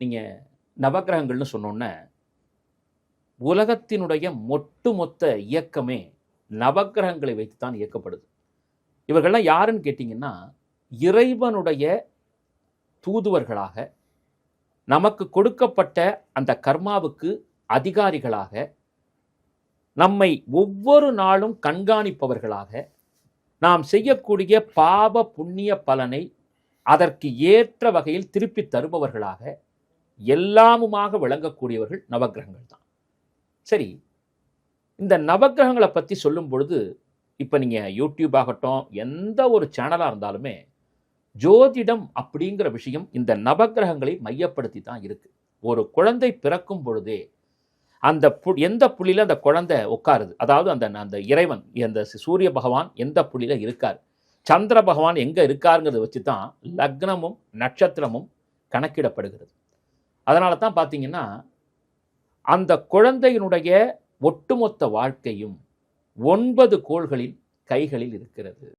நீங்கள் நவக்கிரகங்கள்னு சொன்னோன்னே உலகத்தினுடைய ஒட்டுமொத்த இயக்கமே நவக்கிரகங்களை வைத்து தான் இயக்கப்படுது. இவர்கள்லாம் யாருன்னு கேட்டிங்கன்னா, இறைவனுடைய தூதுவர்களாக, நமக்கு கொடுக்கப்பட்ட அந்த கர்மாவுக்கு அதிகாரிகளாக, நம்மை ஒவ்வொரு நாளும் கண்காணிப்பவர்களாக, நாம் செய்யக்கூடிய பாவ புண்ணிய பலனை அதற்கு ஏற்ற வகையில் திருப்பி தருபவர்களாக எல்லாமுமாக விளங்கக்கூடியவர்கள் நவக்கிரகங்கள் தான். சரி, இந்த நவக்கிரகங்களை பற்றி சொல்லும் பொழுது, இப்போ நீங்கள் யூடியூப் ஆகட்டும், எந்த ஒரு சேனலாக இருந்தாலுமே ஜோதிடம் அப்படிங்கிற விஷயம் இந்த நவக்கிரகங்களை மையப்படுத்தி தான் இருக்கு. ஒரு குழந்தை பிறக்கும் பொழுதே அந்த எந்த புள்ளியில் அந்த குழந்தை உட்காருது, அதாவது அந்த அந்த இறைவன், அந்த சூரிய பகவான் எந்த புள்ளியில் இருக்கார், சந்திர பகவான் எங்கே இருக்காருங்கிறத வச்சு தான் லக்னமும் நட்சத்திரமும் கணக்கிடப்படுகிறது. அதனால தான் பார்த்தீங்கன்னா, அந்த குழந்தையினுடைய ஒட்டுமொத்த வாழ்க்கையும் 9 கோள்களின் கைகளில் இருக்கிறது.